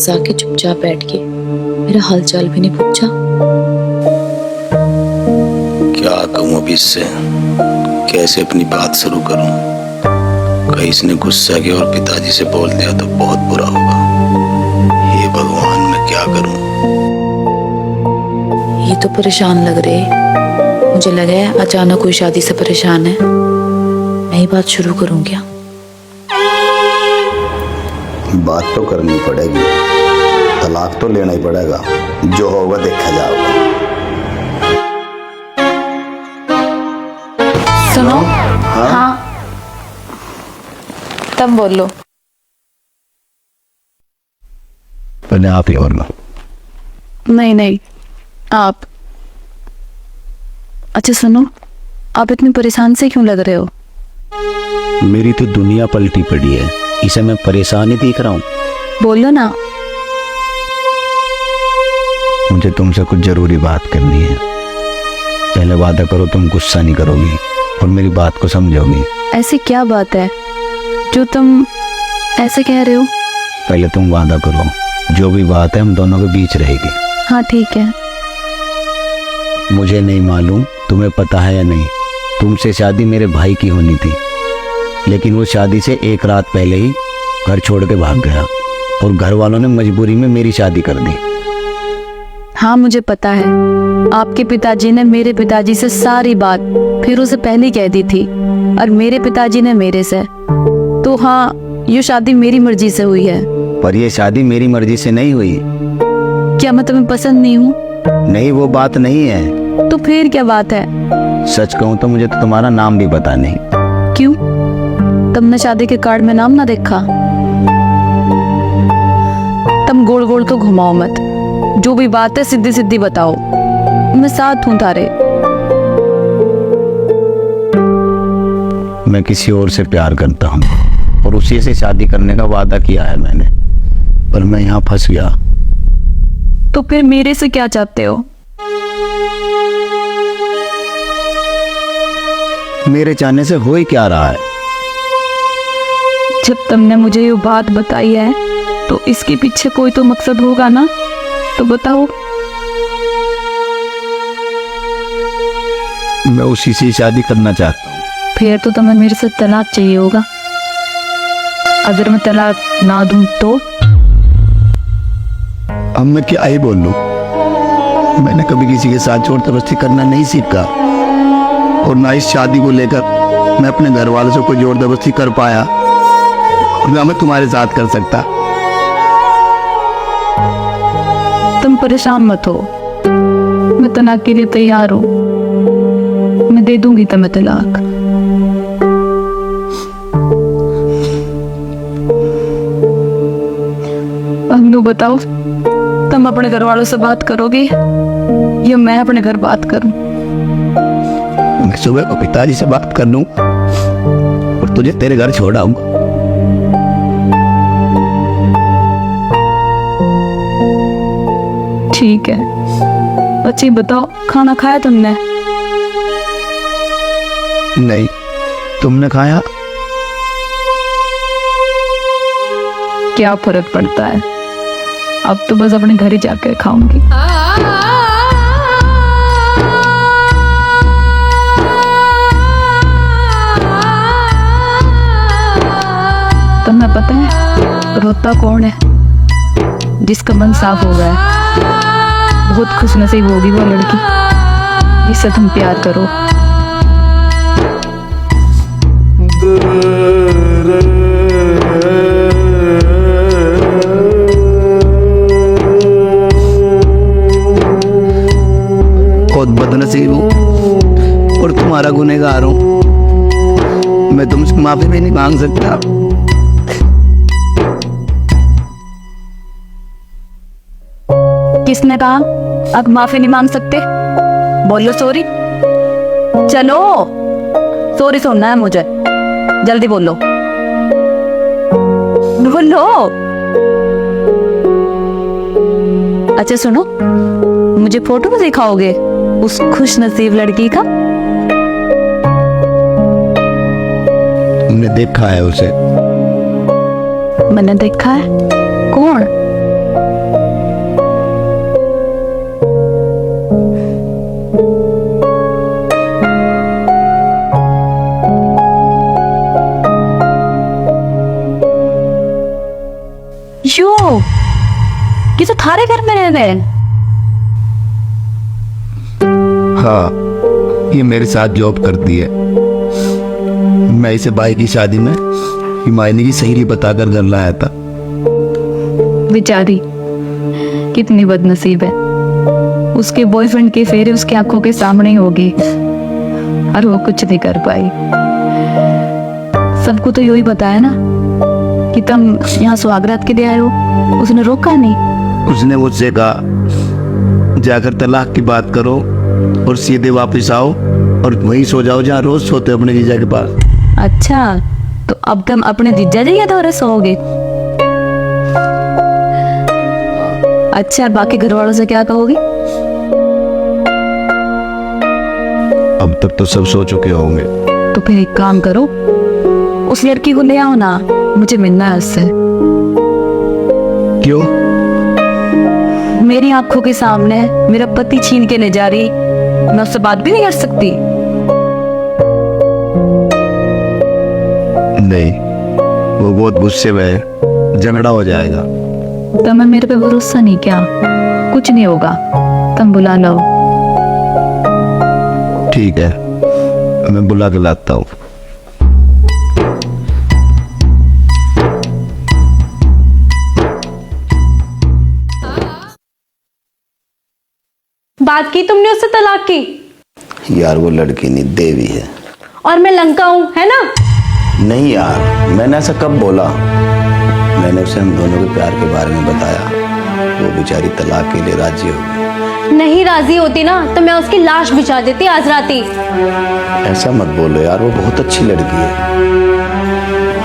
पास आके चुपचाप बैठ के मेरा हालचाल भी नहीं पूछा। क्या कहूँ अभी इससे, कैसे अपनी बात शुरू करूं? कहीं इसने गुस्सा किया और पिताजी से बोल दिया तो बहुत बुरा होगा। हे भगवान, मैं क्या करूं? ये तो परेशान लग रहे, मुझे लगा है अचानक कोई शादी से परेशान है। मैं ही बात शुरू करूं क्या? बात तो करनी पड़ेगी, तलाक तो लेना ही पड़ेगा। जो होगा देखा जाएगा। सुनो। हाँ तब बोलो। पहले आप ही बोलो। नहीं नहीं आप। अच्छा सुनो, आप इतने परेशान से क्यों लग रहे हो? मेरी तो दुनिया पलटी पड़ी है, इसे मैं परेशान ही दिख रहा हूँ। बोलो ना। मुझे तुमसे कुछ जरूरी बात करनी है। पहले वादा करो तुम गुस्सा नहीं करोगी और मेरी बात को समझोगी। ऐसी क्या बात है जो तुम ऐसे कह रहे हो? पहले तुम वादा करो, जो भी बात है हम दोनों के बीच रहेगी। हाँ ठीक है। मुझे नहीं मालूम तुम्हें पता है या नहीं, तुमसे शादी मेरे भाई की होनी थी, लेकिन वो शादी से एक रात पहले ही घर छोड़ के भाग गया और घर वालों ने मजबूरी में मेरी शादी कर दी। हाँ मुझे पता है, आपके पिताजी ने मेरे पिताजी से सारी बात फिर उसे पहले कह दी थी और मेरे पिताजी ने मेरे से। तो हाँ, ये शादी मेरी मर्जी से हुई है। पर ये शादी मेरी मर्जी से नहीं हुई। क्या मैं तुम्हें पसंद नहीं हूँ? नहीं, वो बात नहीं है। तो फिर क्या बात है? सच कहूँ तो मुझे तो तुम्हारा नाम भी पता नहीं। क्यों? तुमने शादी के कार्ड में नाम ना देखा? तुम गोल गोल तो घुमाओ मत, जो भी बात है सीधी सीधी बताओ, मैं साथ हूँ तारे। मैं किसी और से प्यार करता हूँ और उसी से शादी करने का वादा किया है मैंने, पर मैं यहाँ फंस गया। तो फिर मेरे से क्या चाहते हो? मेरे चाहने से हो ही क्या रहा है? जब तुमने मुझे ये बात बताई है तो इसके पीछे कोई तो मकसद होगा ना, तो बताओ। मैं उसी से शादी करना चाहता हूँ। फिर तो तुम्हें मेरे से तलाक चाहिए होगा। अगर मैं तलाक ना दूं तो? अब मैं क्या ही बोल लूं? मैंने कभी किसी के साथ जोर जबरदस्ती करना नहीं सीखा और ना इस शादी को लेकर मैं अपने घर वालों से कोई जोर जबरदस्ती कर पाया और ना मैं तुम्हारे साथ कर सकता। तुम परेशान मत हो, मैं तलाक के लिए तैयार हूँ। मैं दे दूंगी तुम्हें तलाक। अब नो बताओ, तुम अपने घर वालों से बात करोगे या मैं अपने घर बात करूं? मैं सुबह को पिताजी से बात कर लूं और तुझे तेरे घर छोड़ आऊंगा। ठीक है। बच्ची बताओ, खाना खाया तुमने? नहीं, तुमने खाया? क्या फर्क पड़ता है, अब तो बस अपने घर ही जाकर खाऊंगी। तुम्हें पता है रोता कौन है? जिसका मन साफ हो गया है। बहुत खुश नसीब होगी वो लड़की जिससे तुम प्यार करो। बहुत बदनसीब हूँ और तुम्हारा गुनहगार हूँ। मैं तुमसे माफी भी नहीं मांग सकता। किसने कहा अब माफी नहीं मांग सकते? बोलो सॉरी। चलो, सॉरी सुनना है मुझे, जल्दी बोलो बोलो। अच्छा सुनो, मुझे फोटो भी दिखाओगे उस खुश नसीब लड़की का? तुमने देखा है उसे? मैंने देखा है। कौन? ये तो थारे घर में रह गए। हाँ, ये मेरे साथ जॉब करती है। मैं इसे भाई की शादी में हिमायनी की सहेली बताकर घर लाया था। बेचारी कितनी बदनसीब है, उसके बॉयफ्रेंड के फेरे उसकी आंखों के सामने ही होगी और वो कुछ नहीं कर पाई। सबको तो यही बताया ना कि तुम यहाँ सुहागरात के लिए आए हो, उसने रोका नहीं। उसने मुझसे कहा जाकर तलाक की बात करो और सीधे वापस आओ और वहीं सो जाओ जहाँ रोज सोते अपने जीजा के पास। अच्छा, तो अब तुम अपने जीजा जी के दौरे सोओगे? अच्छा, बाकी घर वालों से क्या कहोगी? अब तक तो सब सो चुके होंगे। तो फिर एक काम करो, उस लड़की को ले आओ ना, मुझे मिलना है उससे। क्यों? मेरी आंखों के सामने मेरा पति छीन के ले जा रही, मैं उससे बात भी नहीं कर सकती। नहीं, वो बहुत गुस्से में है, झगड़ा हो जाएगा। तुम्हें मेरे पे भरोसा नहीं क्या? कुछ नहीं होगा, तुम बुला लो। ठीक है, मैं बुला के लाता हूँ। बात की तुमने उससे तलाक की? यार वो लड़की नहीं, देवी है। और मैं लंका हूँ, है ना? नहीं यार, मैंने ऐसा कब बोला? मैंने उसे हम दोनों के प्यार के बारे में बताया, वो बेचारी तलाक के लिए राजी हो गई। नहीं राजी होती ना तो मैं उसकी लाश बिछा देती आज रात ही। ऐसा मत बोलो यार, वो बहुत अच्छी लड़की है।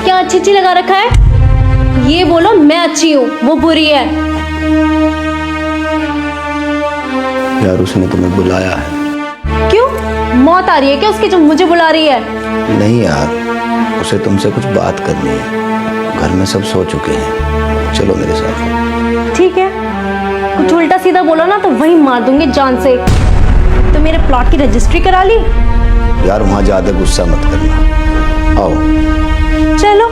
क्या अच्छी अच्छी लगा रखा है? ये बोलो मैं अच्छी हूँ, वो बुरी है। यार उसने तुम्हें बुलाया है। क्यों? मौत आ रही है क्या उसकी जो मुझे बुला रही है? नहीं यार, उसे तुमसे कुछ बात करनी है। घर में सब सो चुके हैं, चलो मेरे साथ। ठीक है, कुछ उल्टा सीधा बोला ना तो वहीं मार दूंगी जान से। तो मेरे प्लॉट की रजिस्ट्री करा ली? यार वहां ज्यादा गुस्सा मत करना, आओ। चलो।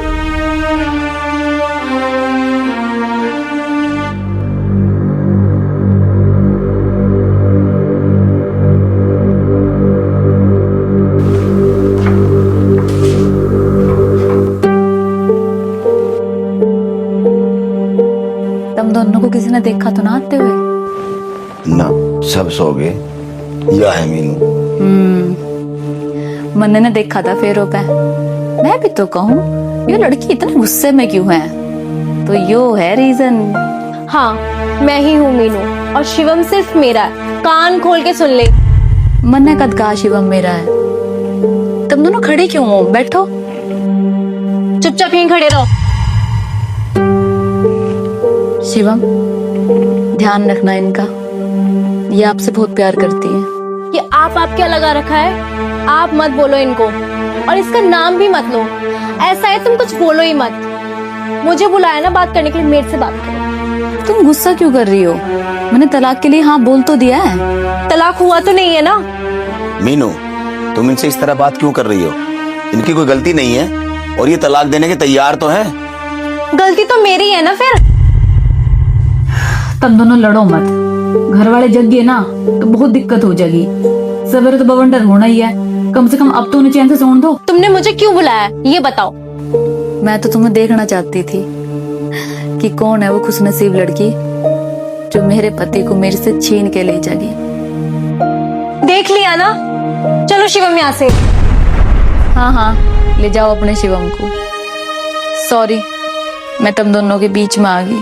तुम दोनों को किसी ने देखा तो ना आते हुए? ना, सब सो गए। यह है मीनू। मन्ने ने देखा था फेरों पे। मैं भी तो कहूँ ये लड़की इतने गुस्से में क्यों है, तो यो है रीजन। हाँ, मैं ही हूँ मीनू और शिवम सिर्फ मेरा है। कान खोल के सुन ले। मन्ने कद कहा शिवम मेरा है? तुम दोनों खड़े क्यों हो? बैठो। चुपचाप यहीं खड़े रहो। शिवम, ध्यान रखना इनका, ये आपसे बहुत प्यार करती है। ये आप क्या लगा रखा है? आप मत बोलो इनको और इसका नाम भी मत लो। ऐसा है तुम कुछ बोलो ही मत। मुझे बुलाया ना बात करने के लिए, मेरे से बात करो। तुम गुस्सा क्यों कर रही हो? मैंने तलाक के लिए हाँ बोल तो दिया है। तलाक हुआ तो नहीं है ना? मीनू, तुम इनसे इस तरह बात क्यों कर रही हो? इनकी कोई गलती नहीं है और ये तलाक देने के तैयार तो है। गलती तो मेरी है ना फिर। तब दोनों लड़ो मत, घर वाले जग गए ना तो बहुत दिक्कत हो जाएगी। सवेरे तो बवंडर होना ही है, कम से कम अब तो उन्हें चैन से सोने दो। तुमने मुझे क्यों बुलाया ये बताओ। मैं तो तुम्हें देखना चाहती थी कि कौन है वो खुशनसीब लड़की जो मेरे पति को मेरे से छीन के ले जाएगी। देख लिया ना, चलो शिवम यहाँ से। हाँ हाँ, ले जाओ अपने शिवम को। सॉरी, मैं तुम दोनों के बीच में आ गई।